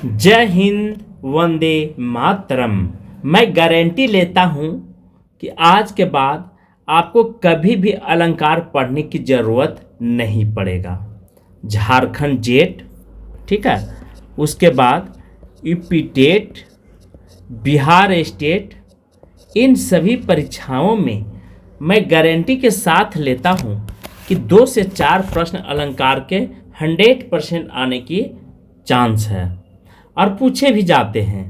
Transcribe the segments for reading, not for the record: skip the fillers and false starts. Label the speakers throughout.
Speaker 1: जय हिंद, वंदे मातरम। मैं गारंटी लेता हूँ कि आज के बाद आपको कभी भी अलंकार पढ़ने की ज़रूरत नहीं पड़ेगा। झारखंड जेट, ठीक है, उसके बाद यूपी टेट, बिहार स्टेट, इन सभी परीक्षाओं में मैं गारंटी के साथ लेता हूँ कि 2 से 4 प्रश्न अलंकार के 100% आने की चांस है और पूछे भी जाते हैं।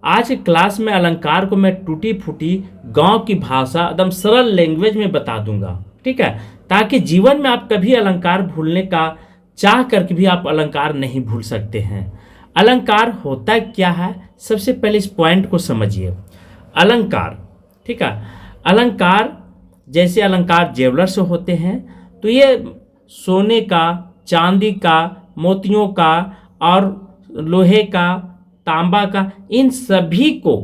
Speaker 1: आज की क्लास में अलंकार को मैं टूटी फूटी गांव की भाषा एकदम सरल लैंग्वेज में बता दूंगा, ठीक है, ताकि जीवन में आप कभी अलंकार भूलने का चाह करके भी आप अलंकार नहीं भूल सकते हैं। अलंकार होता क्या है, सबसे पहले इस पॉइंट को समझिए। अलंकार, ठीक है, अलंकार जैसे अलंकार जेवलर से होते हैं तो ये सोने का, चांदी का, मोतियों का और लोहे का, तांबा का, इन सभी को,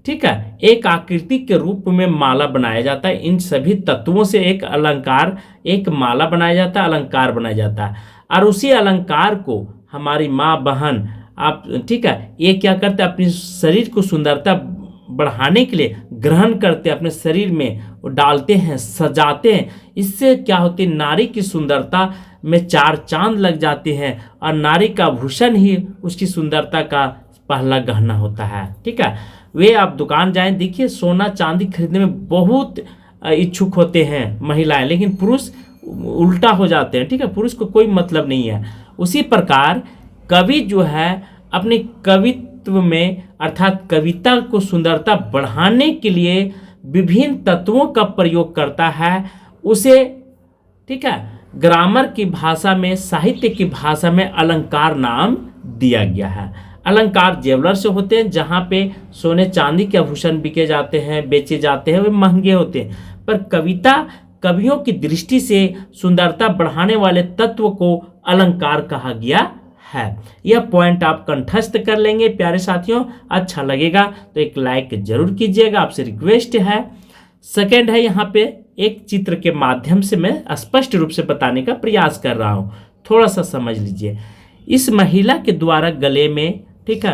Speaker 1: ठीक है, एक आकृति के रूप में माला बनाया जाता है। इन सभी तत्वों से एक अलंकार, एक माला बनाया जाता है, अलंकार बनाया जाता है। और उसी अलंकार को हमारी माँ बहन, आप, ठीक है, ये क्या करते हैं, अपने शरीर को सुंदरता बढ़ाने के लिए ग्रहण करते हैं, अपने शरीर में वो डालते हैं, सजाते हैं। इससे क्या होती है, नारी की सुंदरता में 4 चांद लग जाते हैं और नारी का आभूषण ही उसकी सुंदरता का पहला गहना होता है, ठीक है। वे आप दुकान जाएं, देखिए सोना चांदी खरीदने में बहुत इच्छुक होते हैं महिलाएं, लेकिन पुरुष उल्टा हो जाते हैं, ठीक है, पुरुष को कोई मतलब नहीं है। उसी प्रकार कवि जो है अपने कवित्व में, अर्थात कविता को सुंदरता बढ़ाने के लिए विभिन्न तत्वों का प्रयोग करता है। उसे, ठीक है, ग्रामर की भाषा में, साहित्य की भाषा में अलंकार नाम दिया गया है। अलंकार जेवलर से होते हैं, जहाँ पे सोने चांदी के आभूषण बिके जाते हैं, बेचे जाते हैं, वे महंगे होते हैं। पर कविता, कवियों की दृष्टि से सुंदरता बढ़ाने वाले तत्व को अलंकार कहा गया है। यह पॉइंट आप कंठस्थ कर लेंगे प्यारे साथियों। अच्छा लगेगा तो एक लाइक जरूर कीजिएगा, आपसे रिक्वेस्ट है। सेकंड है, यहाँ पे एक चित्र के माध्यम से मैं स्पष्ट रूप से बताने का प्रयास कर रहा हूँ, थोड़ा सा समझ लीजिए। इस महिला के द्वारा गले में, ठीक है,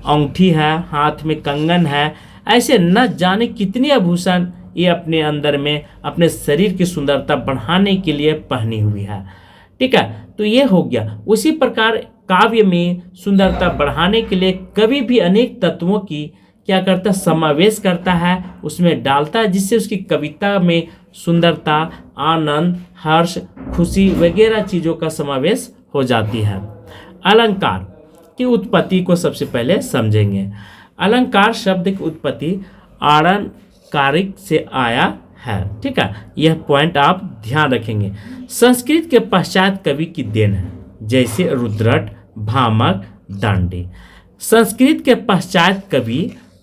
Speaker 1: अंगूठी है, हाथ में कंगन है, ऐसे न जाने कितने आभूषण ये अपने अंदर में अपने शरीर की सुंदरता बढ़ाने के लिए पहनी हुई है, ठीक है। तो ये हो गया। उसी प्रकार काव्य में सुंदरता बढ़ाने के लिए कवि भी अनेक तत्वों की क्या करता है, समावेश करता है, उसमें डालता है, जिससे उसकी कविता में सुंदरता, आनंद, हर्ष, खुशी वगैरह चीज़ों का समावेश हो जाती है। अलंकार की उत्पत्ति को सबसे पहले समझेंगे। अलंकार शब्द की उत्पत्ति आलंकारिक से आया है, ठीक है, यह पॉइंट आप ध्यान रखेंगे। संस्कृत के पश्चात कवि की देन है, जैसे रुद्रट, भामक, दांडी। संस्कृत के पश्चात कवि,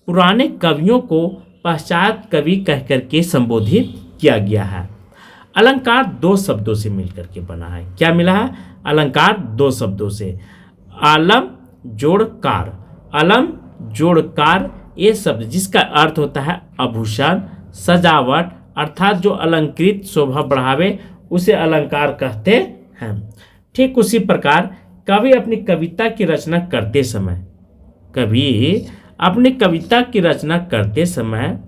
Speaker 1: पुराने कवियों को पश्चात कवि कहकर के संबोधित किया गया है। अलंकार 2 शब्दों से मिलकर के बना है। क्या मिला है? अलंकार 2 शब्दों से, आलम जोड़ कार। अलम जोड़ कार, ये शब्द जिसका अर्थ होता है आभूषण, सजावट, अर्थात जो अलंकृत शोभा बढ़ावे उसे अलंकार कहते हैं। ठीक उसी प्रकार कवि अपनी कविता की रचना करते समय,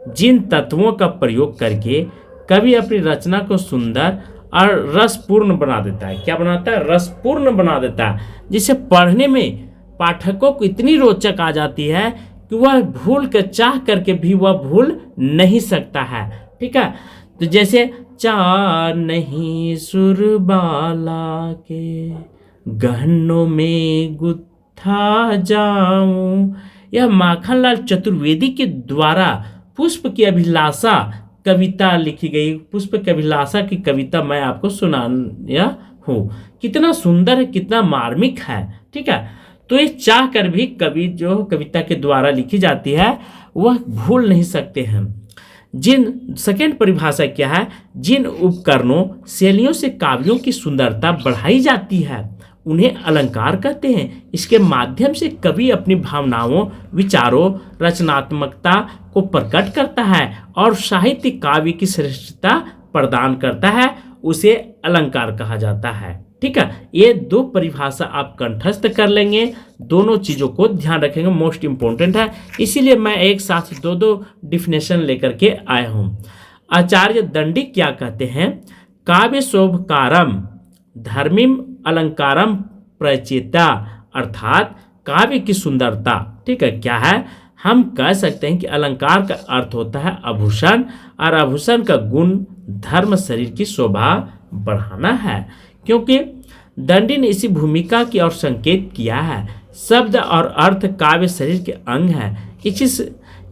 Speaker 1: जिन तत्वों का प्रयोग करके कवि अपनी रचना को सुंदर और रसपूर्ण बना देता है। क्या बनाता है? रसपूर्ण बना देता है, जिसे पढ़ने में पाठकों को इतनी रोचक आ जाती है कि वह भूल कर, चाह करके भी वह भूल नहीं सकता है, ठीक है। तो जैसे चार नहीं सुरबाला के गहनों में गुत्था जाऊं, यह माखनलाल चतुर्वेदी के द्वारा पुष्प की अभिलाषा कविता लिखी गई। पुष्प की अभिलाषा की कविता मैं आपको सुनाया हूँ। कितना सुंदर है, कितना मार्मिक है, ठीक है। तो ये चाह कर भी कवि जो कविता के द्वारा लिखी जाती है वह भूल नहीं सकते हैं। सेकेंड परिभाषा क्या है? जिन उपकरणों, शैलियों से काव्यों की सुंदरता बढ़ाई जाती है उन्हें अलंकार कहते हैं। इसके माध्यम से कवि अपनी भावनाओं, विचारों, रचनात्मकता को प्रकट करता है और साहित्य काव्य की श्रेष्ठता प्रदान करता है, उसे अलंकार कहा जाता है, ठीक है, ये दो परिभाषा आप कंठस्थ कर लेंगे, दोनों चीज़ों को ध्यान रखेंगे, मोस्ट इंपॉर्टेंट है। इसीलिए मैं एक साथ दो दो डिफिनेशन लेकर के आया हूँ। आचार्य दंडी क्या कहते हैं? काव्य शोभकारम धर्मीम अलंकारम प्रचेता, अर्थात काव्य की सुंदरता, ठीक है, क्या है, हम कह सकते हैं कि अलंकार का अर्थ होता है आभूषण, और आभूषण का गुण धर्म शरीर की शोभा बढ़ाना है। क्योंकि दंडी ने इसी भूमिका की ओर संकेत किया है। शब्द और अर्थ काव्य शरीर के अंग है,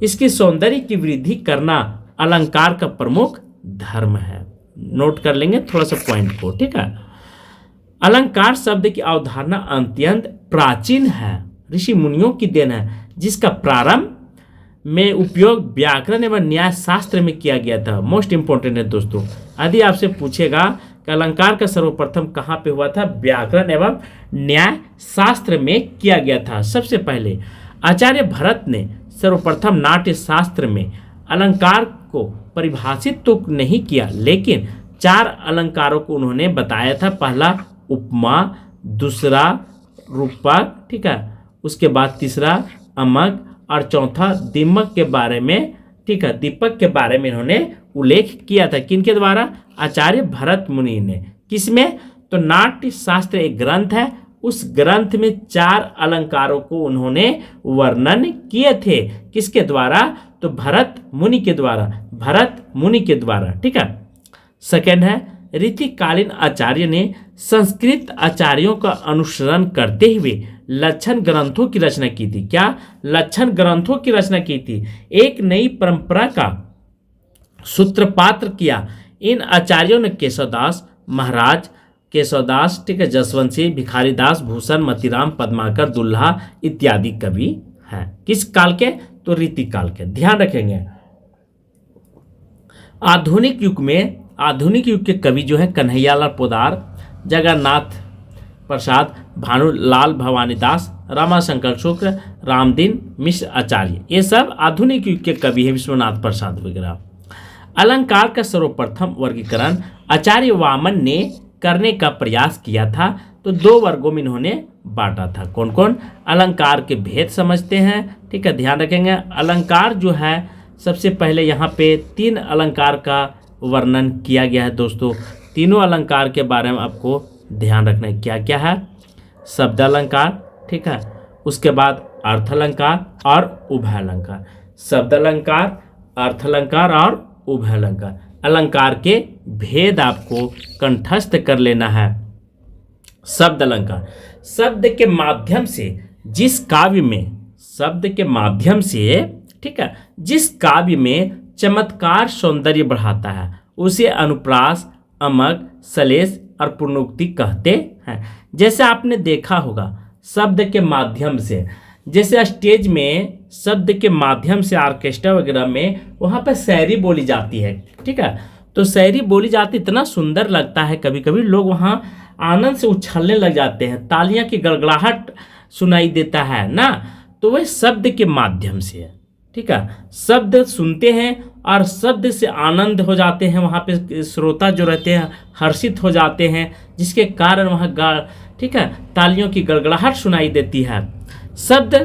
Speaker 1: इसकी सौंदर्य की वृद्धि करना अलंकार का प्रमुख धर्म है। नोट कर लेंगे थोड़ा सा पॉइंट को, ठीक है। अलंकार शब्द की अवधारणा अत्यंत प्राचीन है, ऋषि मुनियों की देन है, जिसका प्रारंभ में उपयोग व्याकरण एवं न्याय शास्त्र में किया गया था। मोस्ट इंपॉर्टेंट है दोस्तों, यदि आपसे पूछेगा कि अलंकार का सर्वप्रथम कहाँ पे हुआ था, व्याकरण एवं न्याय शास्त्र में किया गया था। सबसे पहले आचार्य भरत ने सर्वप्रथम नाट्य शास्त्र में अलंकार को परिभाषित तो नहीं किया, लेकिन 4 अलंकारों को उन्होंने बताया था। पहला उपमा, दूसरा रूपक, ठीक है, उसके बाद तीसरा अमक, और चौथा दीमक के बारे में, ठीक है, दीपक के बारे में इन्होंने उल्लेख किया था। किनके द्वारा? आचार्य भरत मुनि ने। किसमें? तो नाट्य शास्त्र एक ग्रंथ है, उस ग्रंथ में 4 अलंकारों को उन्होंने वर्णन किए थे। किसके द्वारा? तो भरत मुनि के द्वारा, भरत मुनि के द्वारा, ठीक है। सेकंड है, रीतिकालीन आचार्य ने संस्कृत आचार्यों का अनुसरण करते हुए लक्षण ग्रंथों की रचना की थी। क्या? लक्षण ग्रंथों की रचना की थी। एक नई परंपरा का सूत्रपात किया। इन आचार्यों ने केशवदास महाराज, केशवदास, ठीक है, जसवंत सिंह, भिखारीदास, भूषण, मतीराम, पद्माकर, दुल्हा इत्यादि कवि हैं। किस काल के? तो रीति काल के। ध्यान रखेंगे। आधुनिक युग के कवि जो है कन्हैयालाल पोदार, जगन्नाथ प्रसाद, भानुलाल भवानीदास, रामाशंकर शुक्ल, रामदीन मिश्र आचार्य, ये सब आधुनिक युग के कवि हैं, विश्वनाथ प्रसाद वगैरह। अलंकार का सर्वप्रथम वर्गीकरण आचार्य वामन ने करने का प्रयास किया था। तो 2 वर्गों में इन्होंने बांटा था। कौन कौन? अलंकार के भेद समझते हैं, ठीक है, ध्यान रखेंगे। अलंकार जो है, सबसे पहले यहाँ पे 3 अलंकार का वर्णन किया गया है दोस्तों। तीनों अलंकार के बारे में आपको ध्यान रखना है। क्या क्या है? शब्द अलंकार, ठीक है, उसके बाद अर्थ अलंकार और उभय अलंकार। शब्द अलंकार, अर्थ अलंकार और उभय अलंकार। अलंकार के भेद आपको कंठस्थ कर लेना है। शब्द अलंकार, शब्द के माध्यम से जिस काव्य में, शब्द के माध्यम से, ठीक है, जिस काव्य में चमत्कार सौंदर्य बढ़ाता है उसे अनुप्रास, अमक, सलेश और पूर्णोक्ति कहते हैं। जैसे आपने देखा होगा शब्द के माध्यम से, जैसे स्टेज में शब्द के माध्यम से ऑर्केस्ट्रा वगैरह में वहाँ पर शायरी बोली जाती है, ठीक है, तो शायरी बोली जाती, इतना सुंदर लगता है, कभी कभी लोग वहाँ आनंद से उछलने लग जाते हैं, तालियां की गड़गड़ाहट सुनाई देता है ना, तो वह शब्द के माध्यम से है, ठीक है। शब्द सुनते हैं और शब्द से आनंद हो जाते हैं, वहाँ पे श्रोता जो रहते हैं हर्षित हो जाते हैं, जिसके कारण वहाँ ठीक है तालियों की गड़गड़ाहट सुनाई देती है। शब्द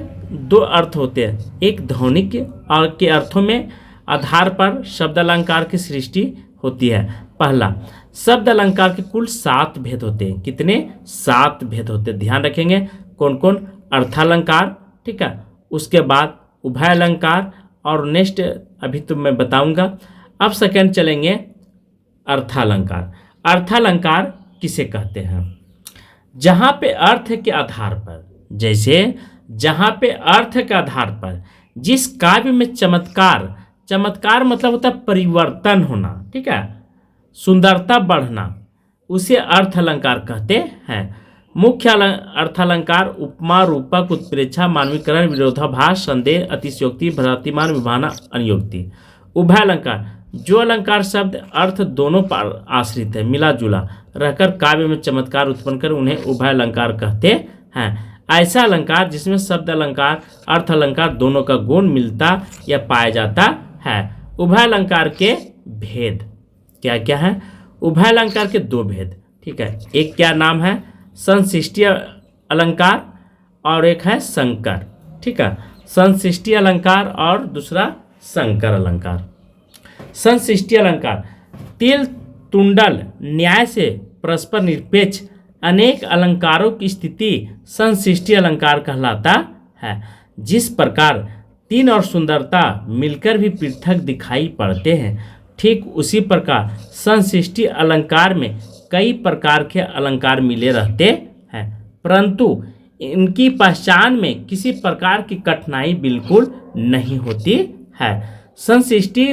Speaker 1: 2 अर्थ होते हैं, एक ध्वनिक और के अर्थों में आधार पर शब्द अलंकार की सृष्टि होती है। पहला, शब्द अलंकार के कुल 7 भेद होते हैं। कितने? 7 भेद होते हैं, ध्यान रखेंगे। कौन कौन? अर्थालंकार, ठीक है, उसके बाद उभय अलंकार, और नेक्स्ट अभी तो मैं बताऊंगा। अब सेकंड चलेंगे अर्थालंकार। अर्थालंकार किसे कहते हैं? जहाँ पे अर्थ के आधार पर, जैसे जहाँ पे अर्थ के आधार पर जिस काव्य में चमत्कार, चमत्कार मतलब होता है परिवर्तन होना, ठीक है, सुंदरता बढ़ना, उसे अर्थ अलंकार कहते हैं। मुख्य अर्थालंकार उपमा, रूपक, उत्प्रेक्षा, मानवीकरण, विरोधाभास, संदेह, अतिशयोक्ति, भ्रांतिमान, विभावना, अनुयोक्ति। उभय अलंकार, जो अलंकार शब्द अर्थ दोनों पर आश्रित है, मिला जुला रहकर काव्य में चमत्कार उत्पन्न कर, उन्हें उभय अलंकार कहते हैं। ऐसा अलंकार जिसमें शब्द अलंकार, अर्थ अलंकार दोनों का गुण मिलता या पाया जाता है। उभय अलंकार के भेद क्या क्या है? उभय अलंकार के 2 भेद, ठीक है, एक क्या नाम है, संशिष्टि अलंकार और एक है संकर। ठीक है, संशिष्टि अलंकार और दूसरा संकर अलंकार। संशिष्टि अलंकार तिल तुंडल न्याय से परस्पर निरपेक्ष अनेक अलंकारों की स्थिति संशिष्टि अलंकार कहलाता है। जिस प्रकार तीन और सुंदरता मिलकर भी पृथक दिखाई पड़ते हैं, ठीक उसी प्रकार संशिष्टि अलंकार में कई प्रकार के अलंकार मिले रहते हैं, परंतु इनकी पहचान में किसी प्रकार की कठिनाई बिल्कुल नहीं होती है। संशिष्टि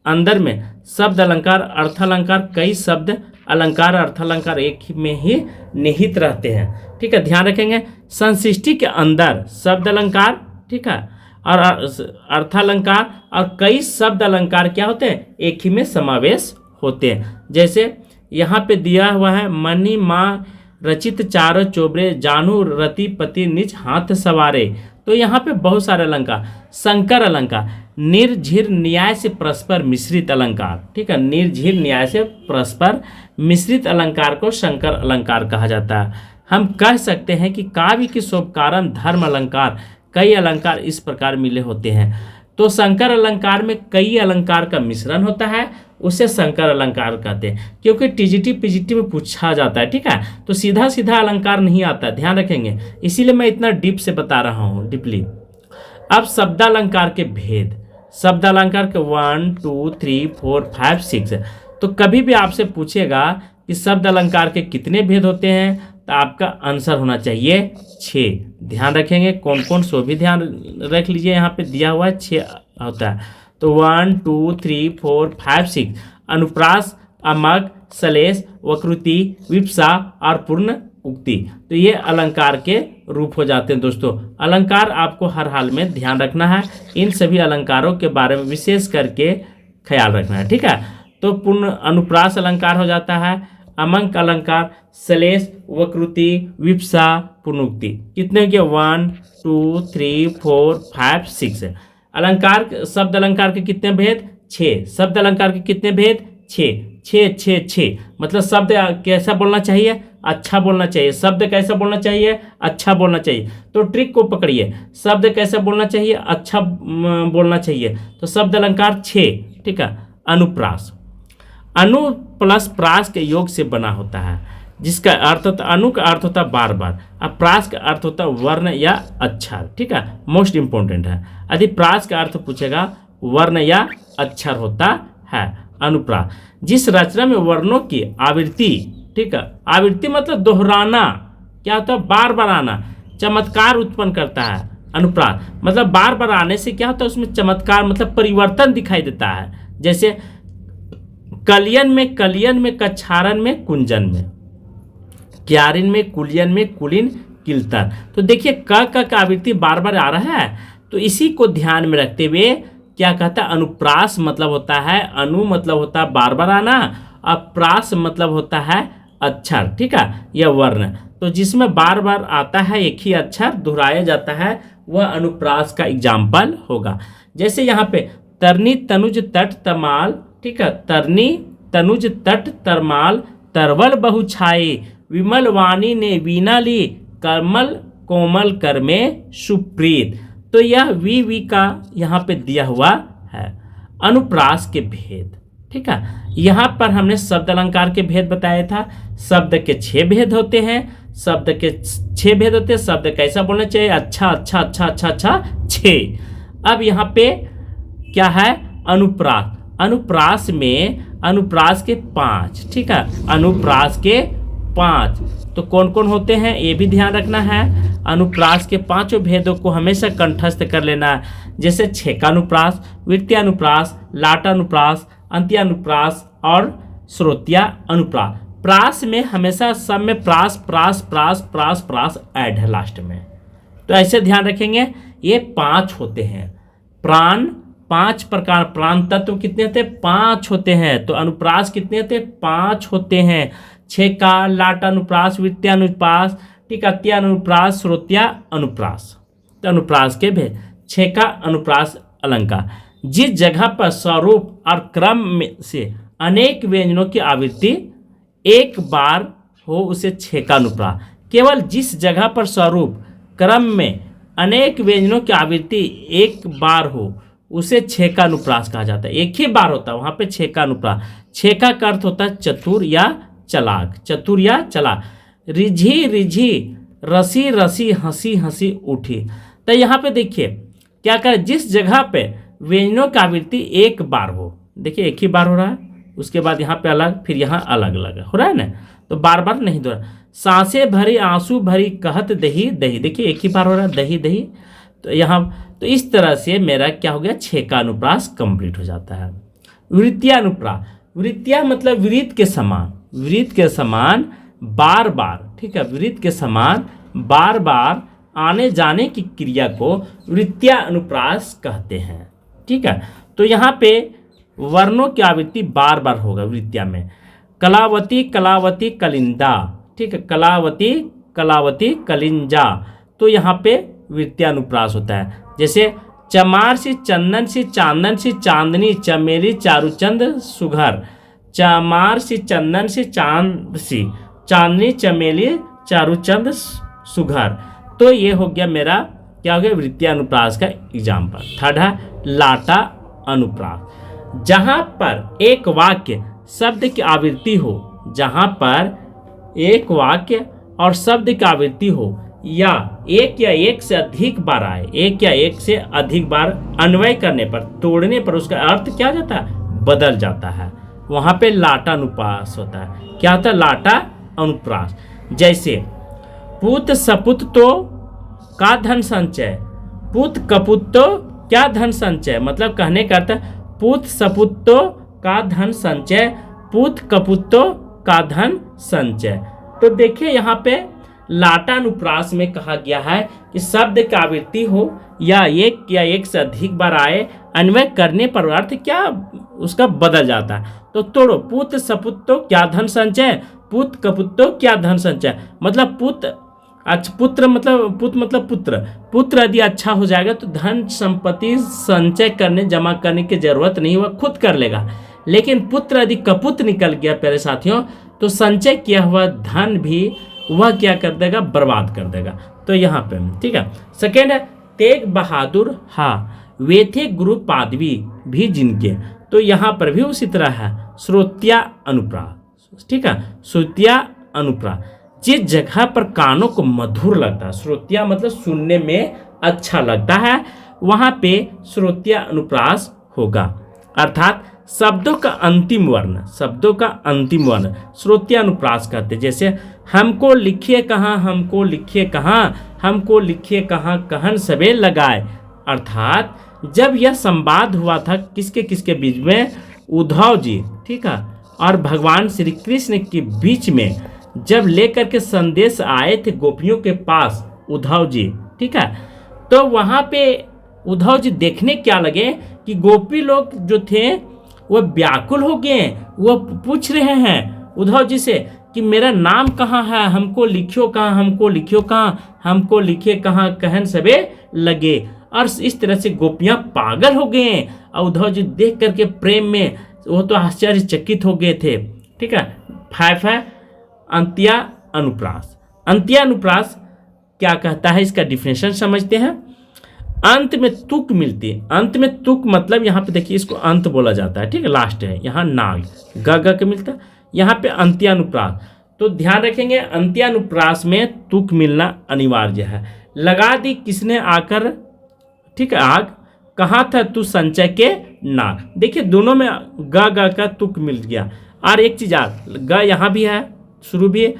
Speaker 1: अंदर में शब्द अलंकार, अर्थ अलंकार, कई शब्द अलंकार अर्थ अलंकार एक ही में ही निहित रहते हैं। ठीक है, ध्यान रखेंगे, संशिष्टि के अंदर शब्द अलंकार, ठीक है, और अर्थ अलंकार और कई शब्द अलंकार क्या होते हैं, एक ही में समावेश होते हैं। जैसे यहाँ पे दिया हुआ है, मणि माँ रचित चार चोबरे, जानू रति पति निज हाथ सवारे। तो यहाँ पे बहुत सारे अलंकार। संकर अलंकार निर्झिर न्याय से परस्पर मिश्रित अलंकार। ठीक है, निर्झिर न्याय से परस्पर मिश्रित अलंकार को संकर अलंकार कहा जाता है। हम कह सकते हैं कि काव्य के शोभकारम धर्म अलंकार कई अलंकार इस प्रकार मिले होते हैं। तो संकर अलंकार में कई अलंकार का मिश्रण होता है, उसे संकर अलंकार कहते हैं। क्योंकि टीजीटी पीजीटी में पूछा जाता है, ठीक है, तो सीधा सीधा अलंकार नहीं आता, ध्यान रखेंगे, इसीलिए मैं इतना डीप से बता रहा हूँ, डीपली। अब शब्दालंकार के भेद, शब्दालंकार के 1 2 3 4 5 6। तो कभी भी आपसे पूछेगा कि शब्द अलंकार के कितने भेद होते हैं, तो आपका आंसर होना चाहिए 6। ध्यान रखेंगे, कौन कौन सो भी ध्यान रख लीजिए, यहाँ पे दिया हुआ है 6 होता है। तो 1 2 3 4 5 6 अनुप्रास, अमक, सलेश, वक्रुति, विप्सा और पूर्ण उक्ति। तो ये अलंकार के रूप हो जाते हैं। दोस्तों, अलंकार आपको हर हाल में ध्यान रखना है, इन सभी अलंकारों के बारे में विशेष करके ख्याल रखना है। ठीक है, तो पूर्ण अनुप्रास अलंकार हो जाता है, अमंक अलंकार, सलेश, वक्रुति, विप्सा, पूर्णोक्ति। कितने हो गए, 1 2 3 4 5 6। अलंकार, शब्द अलंकार के कितने भेद, 6। शब्द अलंकार के कितने भेद, 6 6 6 6। मतलब शब्द कैसा बोलना चाहिए, अच्छा बोलना चाहिए। शब्द कैसा बोलना चाहिए, अच्छा बोलना चाहिए। तो ट्रिक को पकड़िए, शब्द कैसा बोलना चाहिए, अच्छा बोलना चाहिए। तो शब्द अलंकार 6। ठीक है, अनुप्रास, अनु प्लस प्रास के योग से बना होता है, जिसका अर्थ होता, अनु का अर्थ होता है बार बार, अब प्रास का अर्थ होता है वर्ण या अक्षर। ठीक है, मोस्ट इंपॉर्टेंट है। यदि प्रास का अर्थ पूछेगा, वर्ण या अक्षर होता है अनुप्रास। जिस रचना में वर्णों की आवृत्ति, ठीक है, आवृत्ति मतलब दोहराना, क्या होता है, बार बार आना, चमत्कार उत्पन्न करता है। अनुप्रास मतलब बार बार आने से क्या होता है, उसमें चमत्कार मतलब परिवर्तन दिखाई देता है। जैसे कलियन में, कछारन में, कुंजन में, क्यारिन में, कुलियन में, कुलीन, किलतर। तो देखिए क का आवृत्ति बार बार आ रहा है, तो इसी को ध्यान में रखते हुए क्या कहता है, अनुप्रास मतलब होता है, अनु मतलब होता है बार बार आना, अप्रास मतलब होता है अक्षर। ठीक है, यह वर्ण, तो जिसमें बार बार आता है, एक ही अक्षर दोहराया जाता है, वह अनुप्रास का एग्जाम्पल होगा। जैसे यहाँ पे तरनी तनुज तट तमाल, ठीक है, तरनी तनुज तट तरमाल, तरवल बहु छाए, विमल वाणी ने वीणा ली, कमल कोमल कर में सुप्रीत। तो यह वी का यहाँ पे दिया हुआ है। अनुप्रास के भेद, ठीक है, यहाँ पर हमने शब्द अलंकार के भेद बताया था। शब्द के 6 भेद होते हैं, शब्द के 6 भेद होते हैं। शब्द कैसा बोलना चाहिए, अच्छा अच्छा अच्छा अच्छा अच्छा 6। अब यहाँ पे क्या है, अनुप्रास, अनुप्रास में अनुप्रास के 5, ठीक है, अनुप्रास के 5। तो कौन कौन होते हैं ये भी ध्यान रखना है। अनुप्रास के 5 भेदों को हमेशा कंठस्थ कर लेना है। जैसे छेकानुप्रास, वृत्त्यानुप्रास, लाटानुप्रास, अंत्यानुप्रास और श्रोत्या अनुप्रास। प्रास में हमेशा सब में प्रास प्रास प्रास प्रास प्रास ऐड है लास्ट में, तो ऐसे ध्यान रखेंगे। ये 5 होते हैं। प्राण 5 प्रकार, प्राण तत्व कितने होते हैं, 5 होते हैं। तो अनुप्रास कितने होते हैं, 5 होते हैं। छेका, लाटानुप्रास, वृत्त्यानुप्रास, ठीक है, अंत्यानुप्रास, श्रोत्या अनुप्रास। तो अनुप्रास के भेद। छेका अनुप्रास अलंकार, जिस जगह पर स्वरूप और क्रम में से अनेक व्यंजनों की आवृत्ति एक बार हो उसे छेकानुप्रास। केवल जिस जगह पर स्वरूप क्रम में अनेक व्यंजनों की आवृत्ति एक बार हो उसे छेकानुप्रास कहा जाता है। एक ही बार होता है वहां पे छेकानुप्रास। छेका का अर्थ होता है चतुर या चालाक, चतुर या चालाक। रिझी रिझी रसी रसी हंसी हंसी उठी। तो यहाँ पे देखिए क्या कर, जिस जगह पे व्यंजनों की आवृत्ति एक बार हो, देखिए एक ही बार हो रहा है, उसके बाद यहाँ पे अलग, फिर यहाँ अलग अलग हो रहा है ना, तो बार बार नहीं दोहरा। सांसें भरी आंसू भरी कहत दही दही, देखिए एक ही बार हो रहा है दही दही। तो यहाँ तो इस तरह से मेरा क्या हो गया, छेकानुप्रास कंप्लीट हो जाता है। वृत्तियानुप्रास, वृत्तिया मतलब विरीत के समान, विरीत के समान बार बार, ठीक है, विरीत के समान बार बार आने जाने की क्रिया को वृत्तियानुप्रास कहते हैं। ठीक है, तो यहाँ पे वर्णों की आवृत्ति बार बार होगा वृत्तिया में। कलावती कलावती कलिंदा, ठीक है, कलावती कलावती कलिंजा, तो यहाँ पे वृत्तियानुप्रास होता है। जैसे चमार सी चंदन सी चांदन सी चांदनी चमेली चारुचंद सुघर, चमार सी चंदन सी चांद सी चांदनी चमेली चारुचंद सुघर। तो ये हो गया मेरा क्या हो गया, वृत्तियानुप्रास का एग्जाम्पल। थर्ड है लाटा अनुप्रास। जहाँ पर एक वाक्य शब्द की आवृत्ति हो, जहाँ पर एक वाक्य और शब्द की आवृत्ति हो या एक से अधिक बार आए, एक या एक से अधिक बार अन्वय करने पर, तोड़ने पर उसका अर्थ क्या हो जाता है, बदल जाता है, वहाँ पे लाटा अनुप्रास होता है। क्या होता है, लाटा अनुप्रास। जैसे पुत सपुत तो का धन संचय, पुत कपुत तो क्या धन संचय, मतलब कहने का अर्थ पुत सपुत तो का धन संचय, पुत कपुतो का धन संचय। तो देखिए यहाँ पे लाटानुप्रास में कहा गया है कि शब्द की आवृत्ति हो या एक से अधिक बार आए, अन्वय करने पर अर्थ क्या उसका बदल जाता है। तो तोड़ो, पुत सपुतो क्या धन संचय, पुत कपुतो क्या धन संचय, मतलब पुत्र मतलब पुत्र यदि अच्छा हो जाएगा तो धन संपत्ति संचय करने जमा करने की जरूरत नहीं, वह खुद कर लेगा। लेकिन पुत्र यदि कपुत निकल गया प्यारे साथियों, तो संचय किया हुआ धन भी वह क्या कर देगा, बर्बाद कर देगा। तो यहाँ पे ठीक है। सेकेंड है तेग बहादुर हा वे थे गुरु पादवी भी जिनके, तो यहाँ पर भी उसी तरह है श्रोत्या अनुप्रास। ठीक है, श्रोत्या अनुप्रास, जिस जगह पर कानों को मधुर लगता है, श्रोत्या मतलब सुनने में अच्छा लगता है, वहां पे श्रोत्या अनुप्रास होगा। अर्थात शब्दों का अंतिम वर्ण, शब्दों का अंतिम वर्ण श्रोत्या अनुप्रास कहते। जैसे हमको लिखिए कहाँ, हमको लिखिए कहाँ, हमको लिखिए कहाँ कहन सबे लगाए। अर्थात जब यह संवाद हुआ था किसके किसके बीच में, उद्धव जी, ठीक है, और भगवान श्री कृष्ण के बीच में, जब लेकर के संदेश आए थे गोपियों के पास उद्धव जी, ठीक है, तो वहां पे उद्धव जी देखने क्या लगे कि गोपी लोग जो थे वह व्याकुल हो गए, वह पूछ रहे हैं उद्धव जी से कि मेरा नाम कहाँ है, हमको लिखियो कहाँ, हमको लिखियो कहाँ, हमको लिखिए कहाँ कहन सबे लगे। और इस तरह से गोपियां पागल हो गए और उद्धव जी देख करके प्रेम में वो तो आश्चर्यचकित हो गए थे। ठीक है। 5 है अंत्या अनुप्रास। अंत्या अनुप्रास क्या कहता है, इसका डिफिनेशन समझते हैं। अंत में तुक मिलती है, अंत में तुक मतलब यहाँ पे देखिए इसको अंत बोला जाता है, ठीक है, लास्ट है, यहाँ नाग ग के मिलता है, यहाँ पे अंत्यानुप्रास। तो ध्यान रखेंगे अंत्यानुप्रास में तुक मिलना अनिवार्य है। लगा दी किसने आकर, ठीक है, आग, कहाँ था तू संचय के नाग। देखिए दोनों में ग का तुक मिल गया। और एक चीज ग यहाँ भी है, शुरू भी है,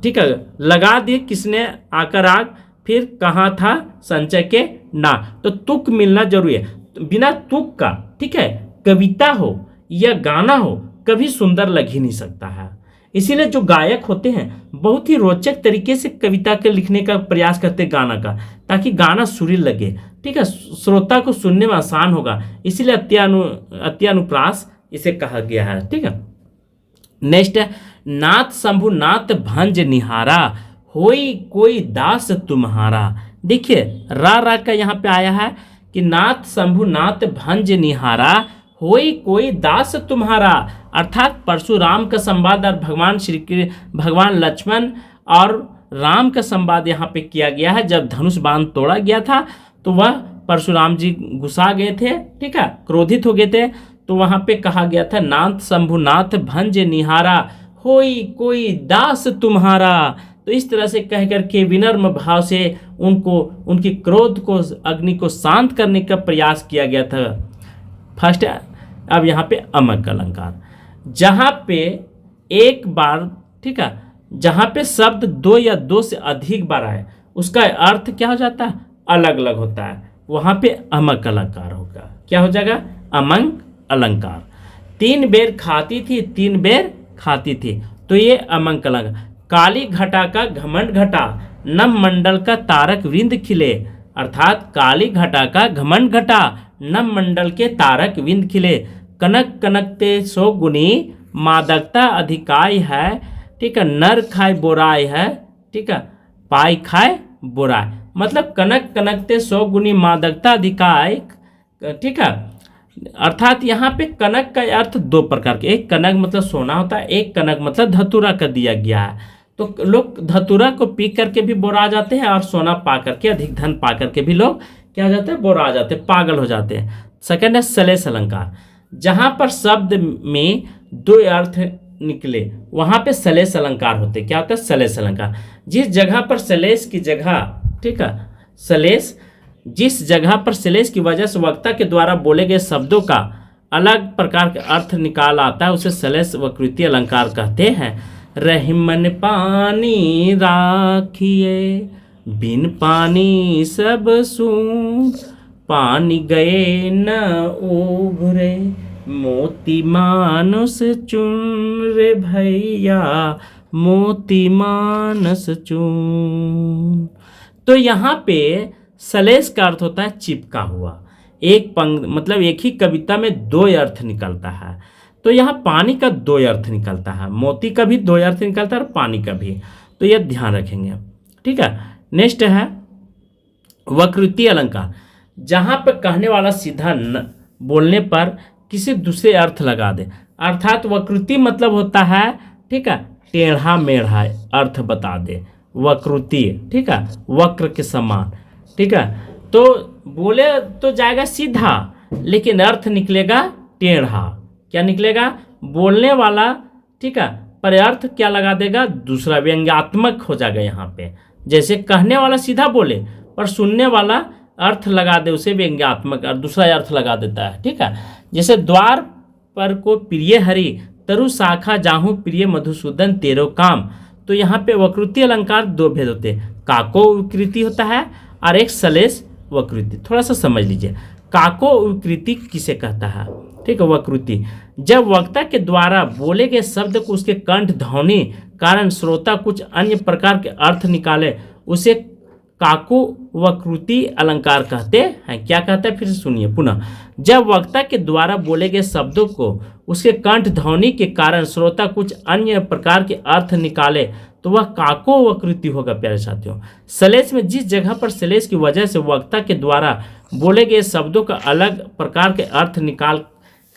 Speaker 1: ठीक है, लगा दी किसने आकर आग, फिर कहाँ था संचय के नाग, तो तुक मिलना जरूरी है। बिना तुक का, ठीक है, कविता हो या गाना हो कभी सुंदर लग ही नहीं सकता है। इसीलिए जो गायक होते हैं बहुत ही रोचक तरीके से कविता के लिखने का प्रयास करते हैं, गाना का, ताकि गाना सुरील लगे, ठीक है, श्रोता को सुनने में आसान होगा। इसीलिए अत्यानुप्रास इसे कहा गया है। ठीक है। नेक्स्ट है नाथ शंभु नाथ भंज निहारा होई कोई दास तुम्हारा। देखिए रा का यहाँ पे आया है कि नाथ शंभु नाथ भंज निहारा होई कोई दास तुम्हारा, अर्थात परशुराम का संवाद और भगवान लक्ष्मण और राम का संवाद यहाँ पे किया गया है। जब धनुष बाण तोड़ा गया था तो वह परशुराम जी गुस्सा गए थे, ठीक है, क्रोधित हो गए थे। तो वहाँ पे कहा गया था नाथ शंभुनाथ भंज निहारा, होई कोई दास तुम्हारा। तो इस तरह से कह करके विनम्र भाव से उनको उनकी क्रोध को, अग्नि को शांत करने का प्रयास किया गया था। फर्स्ट। अब यहाँ पे अमक अलंकार, जहाँ पे एक बार, ठीक है, जहाँ पे शब्द दो या दो से अधिक बार आए उसका अर्थ क्या हो जाता है, अलग अलग होता है, वहाँ पे अमक अलंकार होगा। क्या हो जाएगा, अमंग अलंकार। 3 बेर खाती थी 3 बेर खाती थी, तो ये अमंग अलंकार। काली घटा का घमंड घटा, नम मंडल का तारक वृंद खिले, अर्थात काली घटा का घमंड घटा, नम मंडल के तारक विंद खिले। कनक कनकते सो गुनी, मादकता अधिकाई है, ठीक है, नर खाए बोराई है, ठीक है, पाई खाए बोराई। मतलब कनक कनकते सो गुनी मादकता अधिकाई, ठीक है। अर्थात यहाँ पे कनक का अर्थ 2 प्रकार के, एक कनक मतलब सोना होता है, एक कनक मतलब धतूरा का दिया गया है। तो लोग धतूरा को पी करके भी बोरा जाते हैं और सोना पा करके, अधिक धन पा करके भी लोग क्या हो जाते हैं, बोरा जाते हैं, पागल हो जाते हैं। सेकंड है सलेस अलंकार, जहाँ पर शब्द में 2 अर्थ निकले वहाँ पे सलेस अलंकार होते। क्या होता है, सलेस अलंकार। जिस जगह पर सलेस की जगह, ठीक है, सलेस, जिस जगह पर सलेस की वजह से वक्ता के द्वारा बोले गए शब्दों का अलग प्रकार का अर्थ निकाल आता है, उसे सलेस वक्कृति अलंकार कहते हैं। रहीमन पानी राखिए, बिन पानी सब सून, पानी गए न उभरे, मोती मानस चुन रे भैया, मोती मानस चुन। तो यहाँ पे सलेस का अर्थ होता है चिपका हुआ। एक मतलब एक ही कविता में 2 अर्थ निकलता है। तो यहाँ पानी का 2 अर्थ निकलता है, मोती का भी 2 अर्थ निकलता है और पानी का भी। तो यह ध्यान रखेंगे, ठीक है। नेक्स्ट है वक्कृति अलंकार, जहाँ पर कहने वाला सीधा बोलने पर किसी दूसरे अर्थ लगा दे। अर्थात वक्कृति मतलब होता है, ठीक है, टेढ़ा मेढ़ा अर्थ बता दे, वक्कृति, ठीक है, वक्र के समान, ठीक है। तो बोले तो जाएगा सीधा, लेकिन अर्थ निकलेगा टेढ़ा। क्या निकलेगा, बोलने वाला, ठीक है, पर अर्थ क्या लगा देगा, दूसरा व्यंग्यात्मक हो जाएगा यहाँ पे। जैसे कहने वाला सीधा बोले पर सुनने वाला अर्थ लगा दे, उसे व्यंग्यात्मक और दूसरा अर्थ लगा देता है, ठीक है। जैसे द्वार पर को प्रिय हरि, तरु शाखा जाहू प्रिय मधुसूदन तेरो काम। तो यहाँ पे वक्कृति अलंकार 2 भेद होते हैं, काको विकृति होता है और एक सलेस वक्कृति। थोड़ा सा समझ लीजिए, काको विकृति किसे कहता है, ठीक है, वक्कृति जब वक्ता के द्वारा बोले गए शब्द को उसके कंठ ध्वनि कारण श्रोता कुछ अन्य प्रकार के अर्थ निकाले, उसे काको वक्कृति अलंकार कहते हैं। क्या कहते हैं, फिर से सुनिए पुनः। जब वक्ता के द्वारा बोले गए शब्दों को उसके कंठ ध्वनि के कारण श्रोता कुछ अन्य प्रकार के अर्थ निकाले तो वह काको वक्कृति होगा। प्यारे साथियों, सलेस में जिस जगह पर सलेस की वजह से वक्ता के द्वारा बोले गए शब्दों का अलग प्रकार के अर्थ निकाल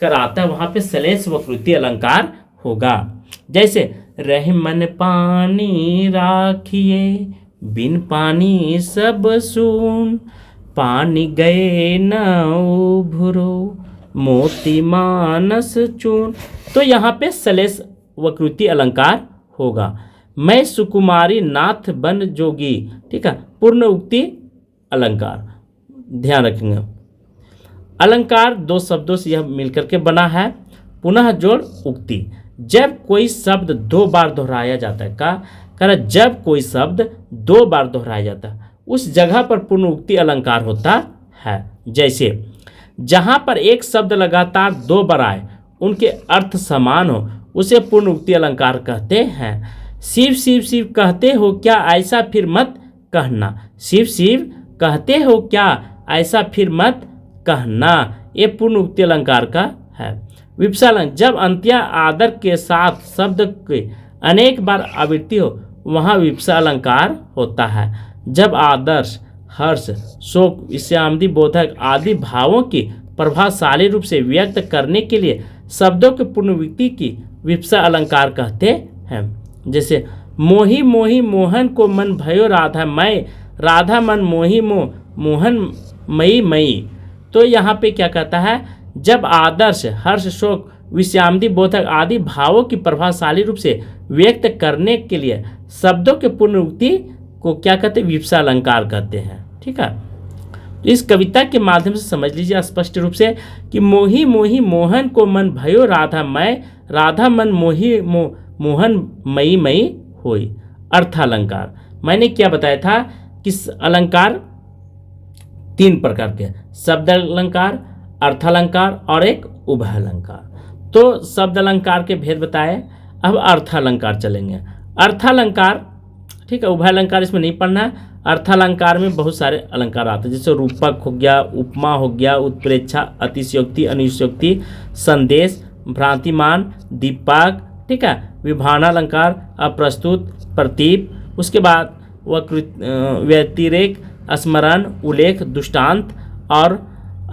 Speaker 1: कर आता है, वहां पे सलेस वक्कृति अलंकार होगा। जैसे रहीमन पानी राखिए, बिन पानी सब सून, पानी गए न उभरो, मोती मानस चून। तो यहाँ पे सलेस वक्कृति अलंकार होगा। मैं सुकुमारी नाथ बन जोगी, ठीक है, पूर्ण उक्ति अलंकार। ध्यान रखेंगे, अलंकार 2 शब्दों से यह मिलकर के बना है। पुनः जोड़ उक्ति, जब कोई शब्द 2 बार दोहराया जाता है, का जब कोई शब्द 2 बार दोहराया जाता है उस जगह पर पूर्ण उक्ति अलंकार होता है। जैसे जहां पर एक शब्द लगातार 2 बार आए, उनके अर्थ समान हो, उसे पूर्ण उक्ति अलंकार कहते हैं। शिव शिव शिव कहते हो क्या, ऐसा फिर मत कहना। शिव शिव कहते हो क्या, ऐसा फिर मत कहना, ये पूर्ण उक्ति अलंकार का है। विवक्षा अलंकार, जब अंत्य आदर के साथ शब्द के अनेक बार आवृत्ति हो वहाँ विवक्षा अलंकार होता है। जब आदर्श, हर्ष, शोक, विषयामदि, बोधक आदि भावों की प्रभावशाली रूप से व्यक्त करने के लिए शब्दों के पुनर्वृत्ति की विप्सा अलंकार कहते हैं। जैसे मोही मोही मोहन को मन भयो राधा मय, राधा मन मोही मोहन मई मई। तो यहाँ पे क्या कहता है, जब आदर्श, हर्ष, शोक, विषयामदि, बोधक आदि भावों की प्रभावशाली रूप से व्यक्त करने के लिए शब्दों के पुनर्वृत्ति को क्या कहते हैं, विप्सा अलंकार कहते हैं। ठीक है, तो इस कविता के माध्यम से समझ लीजिए स्पष्ट रूप से कि मोही मोही मोहन को मन भयो राधा मय, राधा मन मोही मोहन मई मई होई। अर्थालंकार, मैंने क्या बताया था कि अलंकार 3 प्रकार के, शब्द अलंकार, अर्थालंकार और एक उभय अलंकार। तो शब्द अलंकार के भेद बताए, अब अर्थालंकार चलेंगे। अर्थालंकार, ठीक है, उभय अलंकार इसमें नहीं पढ़ना है। अर्थालंकार में बहुत सारे अलंकार आते हैं, जैसे रूपक हो गया, उपमा हो गया, उत्प्रेक्षा, अतिशयोक्ति, अनुशयोक्ति, संदेश, भ्रांतिमान, दीपक, ठीक है, विभावनालंकार, अप्रस्तुत, प्रतीप, उसके बाद व्यतिरेक, स्मरण, उल्लेख, दृष्टांत और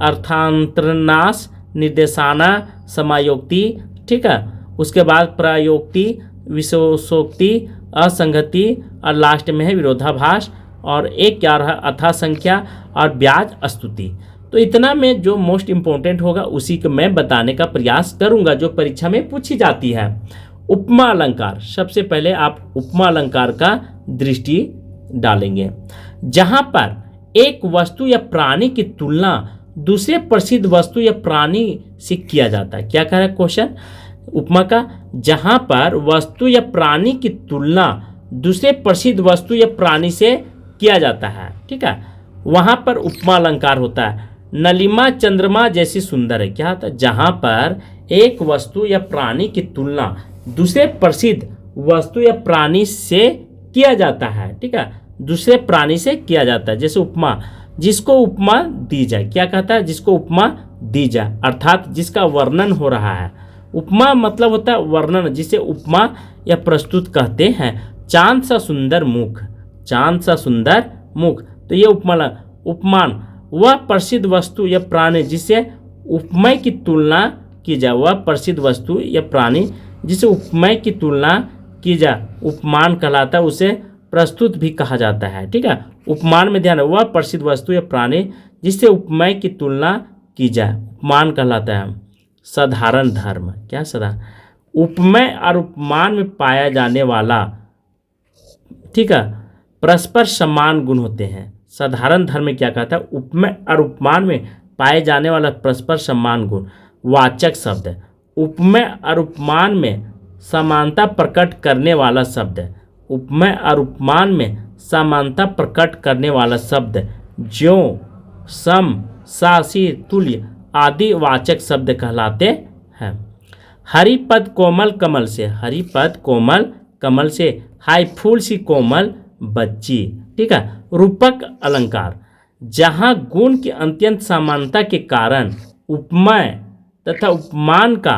Speaker 1: अर्थांतरनाश, निर्देशाना, समायोक्ति, ठीक है, उसके बाद प्रयोक्ति, विशेषोक्ति, असंगति और लास्ट में है विरोधाभास और एक क्या रहा, अथा संख्या और ब्याज स्तुति। तो इतना में जो मोस्ट इम्पोर्टेंट होगा उसी को मैं बताने का प्रयास करूंगा, जो परीक्षा में पूछी जाती है। उपमा अलंकार, सबसे पहले आप उपमा अलंकार का दृष्टि डालेंगे, जहां पर एक वस्तु या प्राणी की तुलना दूसरे प्रसिद्ध वस्तु या प्राणी से किया जाता है। क्या कह रहा है क्वेश्चन उपमा का, जहां पर वस्तु या प्राणी की तुलना दूसरे प्रसिद्ध वस्तु या प्राणी से किया जाता है, ठीक है, वहां पर उपमा अलंकार होता है। नलिमा चंद्रमा जैसी सुंदर है, क्या होता है, जहां पर एक वस्तु या प्राणी की तुलना दूसरे प्रसिद्ध वस्तु या प्राणी से किया जाता है, ठीक है, दूसरे प्राणी से किया जाता है। जैसे उपमा, जिसको उपमा दी जाए, क्या कहता है, जिसको उपमा दी जाए, अर्थात जिसका वर्णन हो रहा है। उपमा मतलब होता है वर्णन, जिसे उपमा या प्रस्तुत कहते हैं। चांद सा सुंदर मुख, चांद सा सुंदर मुख, तो ये उपमान वह प्रसिद्ध वस्तु या प्राणी जिसे उपमय की तुलना की जाए, वह प्रसिद्ध वस्तु या प्राणी जिसे उपमय की तुलना की जाए उपमान कहलाता है, उसे प्रस्तुत भी कहा जाता है। ठीक है, उपमान में ध्यान है, वह प्रसिद्ध वस्तु या प्राणी जिससे उपमय की तुलना की जाए उपमान कहलाता है। साधारण धर्म, क्या साधारण, उपमय और उपमान में पाया जाने वाला, ठीक है, परस्पर समान गुण होते हैं। साधारण धर्म में क्या कहता है, उपमय और उपमान में पाए जाने वाला परस्पर समान गुण वाचक शब्द है। उपमय और उपमान में समानता प्रकट करने वाला शब्द है। उपमय और उपमान में समानता प्रकट करने वाला शब्द ज्यों, सम, सासी, तुल्य आदि वाचक शब्द कहलाते हैं। हरिपद कोमल कमल से, हरिपद कोमल कमल से, हाय फूल सी कोमल बच्ची। ठीक है, रूपक अलंकार, जहाँ गुण की अत्यंत समानता के कारण उपमय तथा उपमान का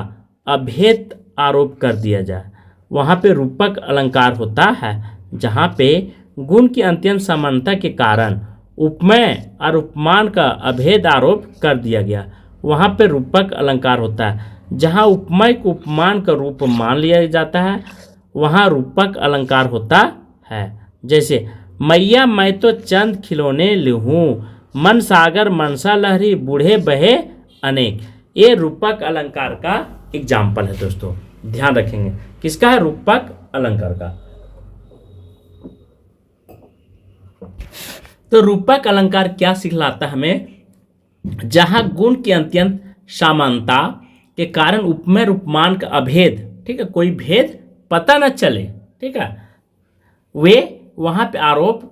Speaker 1: अभेद आरोप कर दिया जाए, वहाँ पे रूपक अलंकार होता है। जहाँ पे गुण की अत्यंत समानता के कारण उपमय और उपमान का अभेद आरोप कर दिया गया, वहाँ पे रूपक अलंकार होता है। जहाँ उपमय को उपमान का रूप मान लिया जाता है, वहाँ रूपक अलंकार होता है। जैसे मैया मैं तो चंद खिलौने लूँ, मन सागर मनसा लहरी, बूढ़े बहे अनेक। ये रूपक अलंकार का एग्जाम्पल है दोस्तों, ध्यान रखेंगे। किसका है, रूपक अलंकार का। तो रूपक अलंकार क्या सिखलाता है हमें, जहां गुण की अत्यंत समानता के कारण उपमय उपमान का अभेद, ठीक है, कोई भेद पता न चले, ठीक है, वे वहां पे आरोप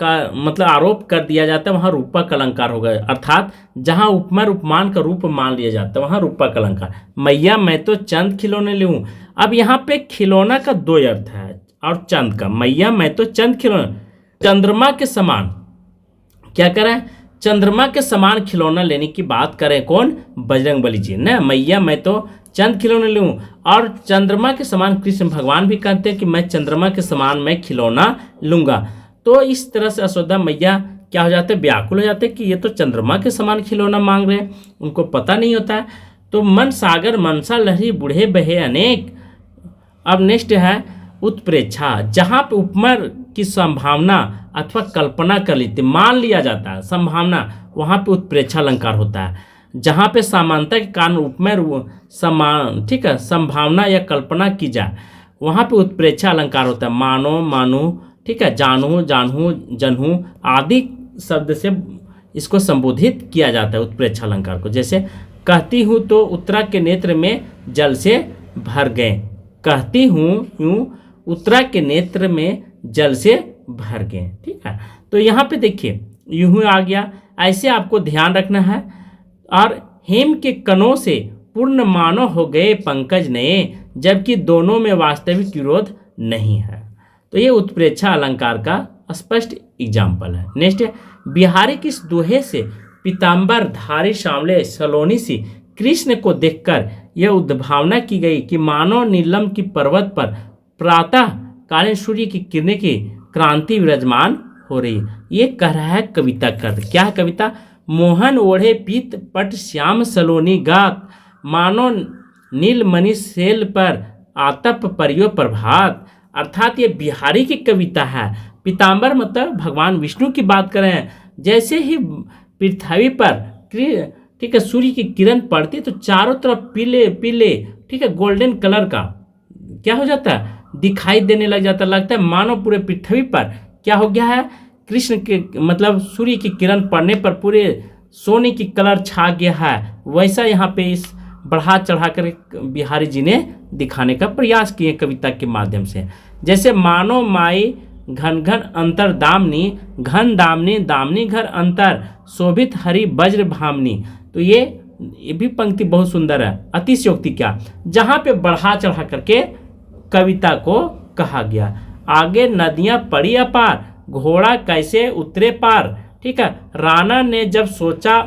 Speaker 1: का मतलब आरोप कर दिया जाता है, वहां रूपक अलंकार हो गया। अर्थात जहां उपमय उपमान का रूप मान लिया जाता है, वहां रूपक अलंकार। मैया मैं तो चंद खिलौने लूँ, अब यहाँ पे खिलौना का 2 अर्थ है और चंद का। मैया मैं तो चंद खिलौना, चंद्रमा के समान, क्या करें, चंद्रमा के समान खिलौना लेने की बात करें कौन, बजरंगबली जी ना। मैया मैं तो चंद खिलौने लूँ, और चंद्रमा के समान कृष्ण भगवान भी कहते हैं कि मैं चंद्रमा के समान मैं खिलौना लूँगा। तो इस तरह से यशोदा मैया क्या हो जाते हैं, व्याकुल हो जाते हैं कि ये तो चंद्रमा के समान खिलौना मांग रहे हैं, उनको पता नहीं होता है। तो मन सागर मनसा लहरी बूढ़े बहे अनेक। अब नेक्स्ट है उत्प्रेक्षा, जहाँ पे उपमा की संभावना अथवा कल्पना कर लेती, मान लिया जाता है संभावना, वहाँ पे उत्प्रेक्षा अलंकार होता है। जहाँ पे समानता के कारण उपमेय समान, ठीक है, संभावना या कल्पना की जाए, वहाँ पे उत्प्रेक्षा अलंकार होता है। मानो मानो, ठीक है, जानू जानू जनहू आदि शब्द से इसको संबोधित किया जाता है उत्प्रेक्षा अलंकार को। जैसे कहती हूँ तो उत्तरा के नेत्र में जल से भर गए, कहती हूँ यूँ उत्तरा के नेत्र में जल से भर गए, ठीक है। तो यहाँ पे देखिए यूं आ गया, ऐसे आपको ध्यान रखना है। और हेम के कणों से पूर्ण मानो हो गए पंकज नए, जबकि दोनों में वास्तविक विरोध नहीं है। तो ये उत्प्रेक्षा अलंकार का स्पष्ट एग्जाम्पल है। नेक्स्ट है बिहारी की इस दोहे से पीताम्बर धारी सांवले सलोनी सी कृष्ण को देखकर यह उद्भावना की गई कि मानो नीलम की पर्वत पर प्रातः कालीन सूर्य की किरणें की क्रांति विराजमान हो रही। ये कह रहा है कविता कर, क्या है कविता, मोहन ओढ़े पीत पट श्याम सलोनी गात, मानो नीलमणि सेल पर आतप परियो प्रभात। अर्थात ये बिहारी की कविता है। पीताम्बर मतलब भगवान विष्णु की बात करें। जैसे ही पृथ्वी पर, ठीक है, सूर्य की किरण पड़ती तो चारों तरफ पीले पीले, ठीक है, गोल्डन कलर का क्या हो जाता है, दिखाई देने लग जाता, लगता है मानो पूरे पृथ्वी पर क्या हो गया है, कृष्ण के मतलब सूर्य की किरण पड़ने पर पूरे सोने की कलर छा गया है। वैसा यहाँ पे इस बढ़ा चढ़ा कर बिहारी जी ने दिखाने का प्रयास किए कविता के माध्यम से। जैसे मानो माई घन घन अंतर दामनी, घन दामनी दामनी घर अंतर, शोभित हरि वज्र भामनी। तो ये भी पंक्ति बहुत सुंदर है। अतिशयोक्ति क्या, जहाँ पे बढ़ा चढ़ा करके कविता को कहा गया। आगे नदियाँ पड़ी अपार, घोड़ा कैसे उतरे पार, ठीक है, राणा ने जब सोचा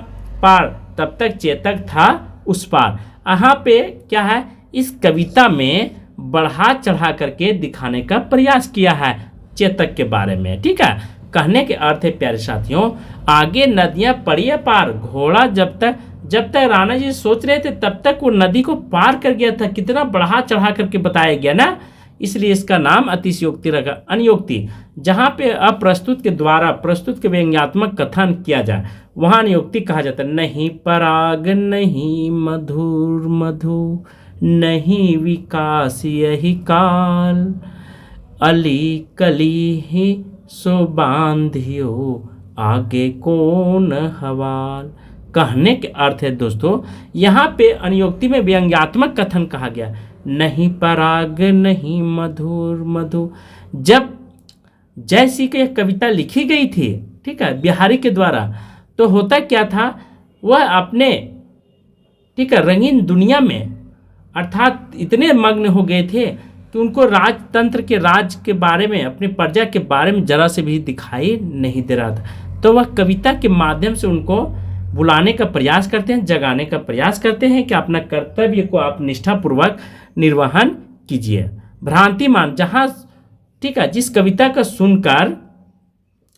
Speaker 1: पार, तब तक चेतक था उस पार। यहाँ पे क्या है, इस कविता में बढ़ा चढ़ा करके दिखाने का प्रयास किया है चेतक के बारे में, ठीक है। कहने के अर्थ है प्यारे साथियों, आगे नदियां पड़ी पार, घोड़ा जब तक राणा जी सोच रहे थे तब तक वो नदी को पार कर गया था। कितना बढ़ा चढ़ा करके बताया गया ना, इसलिए इसका नाम अतिशयोक्ति रखा। अनियोक्ति, जहाँ पे अप्रस्तुत के द्वारा प्रस्तुत के व्यंग्यात्मक कथन किया जाए वहाँ अनियोक्ति कहा जाता है। नहीं पराग नहीं मधुर मधु, नहीं विकास यही काल, अली कली ही सो बांधियो, आगे कौन हवाल। कहने के अर्थ है दोस्तों, यहाँ पे अनियोक्ति में व्यंग्यात्मक कथन कहा गया। नहीं पराग नहीं मधुर मधु, जब जैसी कि कविता लिखी गई थी, ठीक है, बिहारी के द्वारा, तो होता क्या था, वह अपने, ठीक है, रंगीन दुनिया में अर्थात इतने मग्न हो गए थे कि उनको राजतंत्र के राज के बारे में, अपनी प्रजा के बारे में जरा से भी दिखाई नहीं दे रहा था। तो वह कविता के माध्यम से उनको बुलाने का प्रयास करते हैं, जगाने का प्रयास करते हैं कि अपना कर्तव्य को आप निष्ठापूर्वक निर्वहन कीजिए। भ्रांतिमान, जहाँ, ठीक है, जिस कविता का सुनकर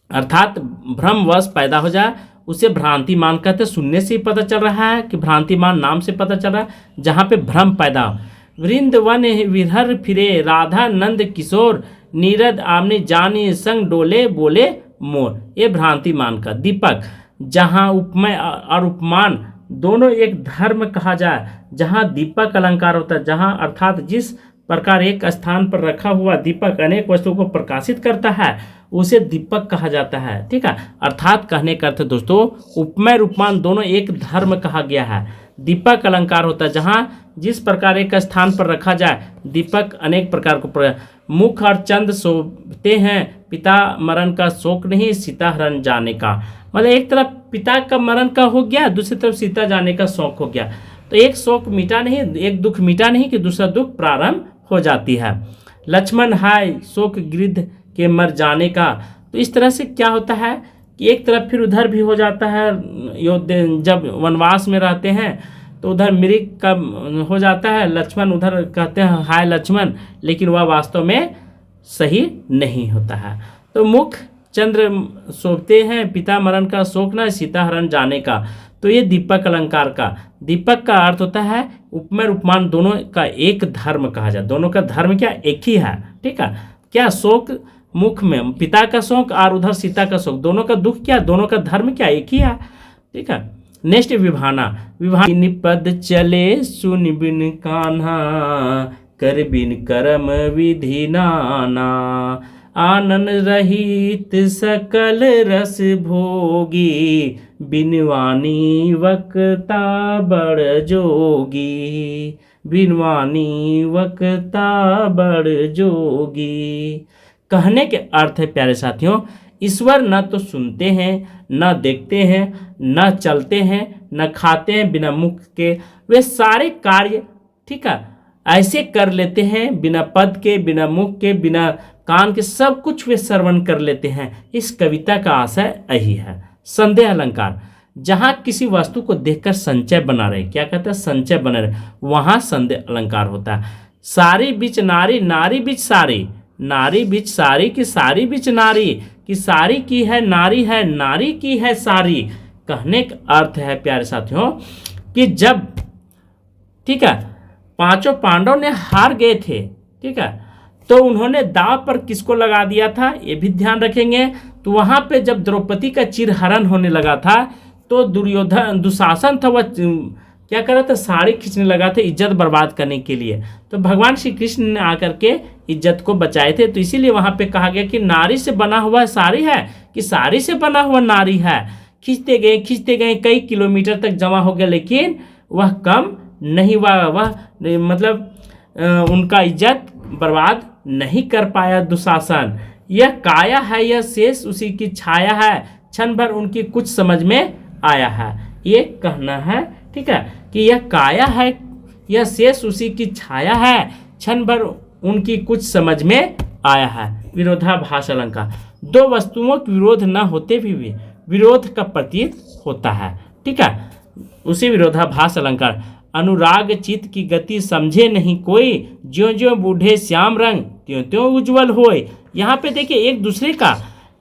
Speaker 1: अर्थात भ्रमवश पैदा हो जाए उसे भ्रांतिमान कहते हैं। सुनने से ही पता चल रहा है कि भ्रांतिमान नाम से पता चल रहा है, जहाँ पे भ्रम पैदा हो। वृंदवन विहर फिरे राधा नंद किशोर, नीरद आमने जानी संग डोले बोले मोर। ये भ्रांतिमान का। दीपक, जहाँ उपमेय और उपमान दोनों एक धर्म कहा जाए, जहाँ दीपक अलंकार होता है, जहाँ अर्थात जिस प्रकार एक स्थान पर रखा हुआ दीपक अनेक वस्तुओं को प्रकाशित करता है उसे दीपक कहा जाता है, ठीक है। अर्थात कहने का अर्थ दोस्तों, उपमेय उपमान दोनों एक धर्म कहा गया है। दीपक अलंकार होता है जहाँ जिस प्रकार एक स्थान पर रखा जाए दीपक अनेक प्रकार को। मुख और चंद शोभते हैं, पिता मरण का शोक नहीं सीता हरण जाने का। मतलब एक तरफ पिता का मरण का हो गया, दूसरी तरफ सीता जाने का शौक हो गया। तो एक शोक मिटा नहीं, एक दुख मिटा नहीं कि दूसरा दुख प्रारंभ हो जाती है। लक्ष्मण हाय शोक गिरध के मर जाने का। तो इस तरह से क्या होता है कि एक तरफ फिर उधर भी हो जाता है, जब वनवास में रहते हैं तो उधर मृग का हो जाता है, लक्ष्मण उधर कहते हैं हाय लक्ष्मण, लेकिन वह वास्तव में सही नहीं होता है। तो मुख चंद्र शोभते हैं, पिता मरण का शोक न, सीता हरण जाने का। तो ये दीपक अलंकार का, दीपक का अर्थ होता है उपमेय उपमान दोनों का एक धर्म कहा जाए, दोनों का धर्म क्या एक ही है, ठीक है। क्या शोक मुख में पिता का शोक और उधर सीता का शोक, दोनों का दुख क्या, दोनों का धर्म क्या एक ही है, ठीक है। नेक्स्ट विभाना, विभान पद चले सुन बिन कान्हा, कर बिन कर्म विधि नाना, आनन रहित सकल रस भोगी, बिनवानी वक्ता बड़ जोगी, बिनवानी वक्ता बड़ जोगी। कहने के अर्थ है प्यारे साथियों, ईश्वर न तो सुनते हैं, न देखते हैं, न चलते हैं, न खाते हैं बिना मुख के, वे सारे कार्य, ठीक है, ऐसे कर लेते हैं बिना पद के, बिना मुख के, बिना कान के, सब कुछ वे श्रवण कर लेते हैं। इस कविता का आशय यही है। संदेह अलंकार, जहाँ किसी वस्तु को देखकर संचय बना रहे, क्या कहते हैं, संचय बना रहे, वहाँ संदेह अलंकार होता है। सारी बीच नारी, नारी बीच सारी, नारी बीच सारी की सारी बीच नारी, कि सारी की है नारी है, नारी की है सारी। कहने का अर्थ है प्यारे साथियों कि जब, ठीक है, पांचों पांडव ने हार गए थे, ठीक है, तो उन्होंने दाव पर किसको लगा दिया था, ये भी ध्यान रखेंगे। तो वहां पे जब द्रौपदी का चिरहरण होने लगा था, तो दुशासन था, वह क्या कर रहा था, साड़ी खींचने लगा था इज्जत बर्बाद करने के लिए। तो भगवान श्री कृष्ण ने आकर के इज्जत को बचाए थे। तो इसीलिए वहां पे कहा गया कि नारी से बना हुआ साड़ी है कि साड़ी से बना हुआ नारी है। खींचते गए कई किलोमीटर तक जमा हो गया, लेकिन वह कम नहीं हुआ, वह मतलब उनका इज्जत बर्बाद नहीं कर पाया दुशासन। यह काया है, यह शेष उसी की छाया है, क्षण भर उनकी कुछ समझ में आया है। ये कहना है, ठीक है, कि यह काया है, यह शेष उसी की छाया है, क्षण भर उनकी कुछ समझ में आया है। विरोधाभास अलंकार, दो वस्तुओं के विरोध न होते भी विरोध का प्रतीत होता है, ठीक है, उसी विरोधाभास अलंकार। अनुराग चित्त की गति समझे नहीं कोई, ज्यों ज्यों बूढ़े श्याम रंग त्यों त्यों उज्जवल होए। यहाँ पे देखिए एक दूसरे का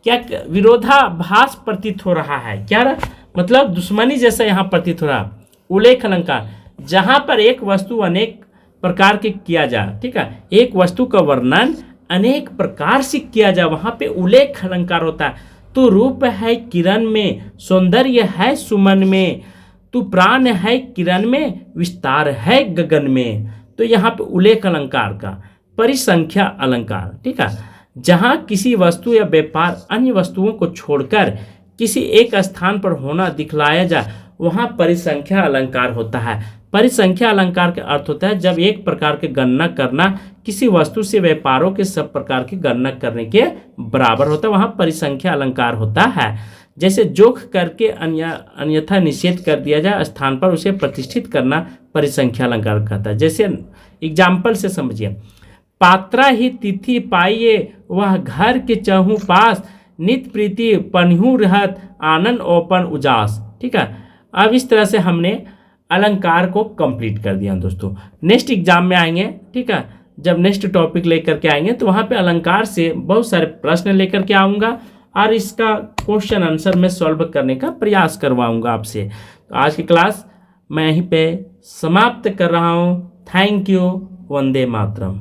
Speaker 1: क्या विरोधाभास प्रतीत हो रहा है, क्या मतलब दुश्मनी जैसा यहाँ प्रतीत हो रहा है। उल्लेख अलंकार, जहाँ पर एक वस्तु अनेक प्रकार के किया जाए, ठीक है, एक वस्तु का वर्णन अनेक प्रकार से किया जाए, वहाँ पे उल्लेख अलंकार होता है। तू रूप है किरण में, सौंदर्य है सुमन में, तू प्राण है किरण में, विस्तार है गगन में। तो यहाँ पे उल्लेख अलंकार का। परिसंख्या अलंकार, ठीक है, जहाँ किसी वस्तु या व्यापार अन्य वस्तुओं को छोड़कर किसी एक स्थान पर होना दिखलाया जाए, वहाँ परिसंख्या अलंकार होता है। परिसंख्या अलंकार का अर्थ होता है जब एक प्रकार के गणना करना किसी वस्तु से व्यापारों के सब प्रकार की गणना करने के बराबर होता है, वहाँ परिसंख्या अलंकार होता है। जैसे जोख करके अन्यथा निषेध कर दिया जाए स्थान पर, उसे प्रतिष्ठित करना परिसंख्या अलंकार कहता है। जैसे एग्जाम्पल से समझिए, पात्रा ही तिथि पाइए वह घर के चहु पास, नित प्रीति पन्हू रहत आनंद ओपन उजास, ठीक है। अब इस तरह से हमने अलंकार को कंप्लीट कर दिया दोस्तों। नेक्स्ट एग्जाम में आएंगे, ठीक है, जब नेक्स्ट टॉपिक लेकर के आएंगे तो वहाँ पे अलंकार से बहुत सारे प्रश्न लेकर के आऊँगा और इसका क्वेश्चन आंसर में सॉल्व करने का प्रयास करवाऊँगा आपसे। तो आज की क्लास मैं यहीं पे समाप्त कर रहा हूँ। Thank you. वंदे मातरम।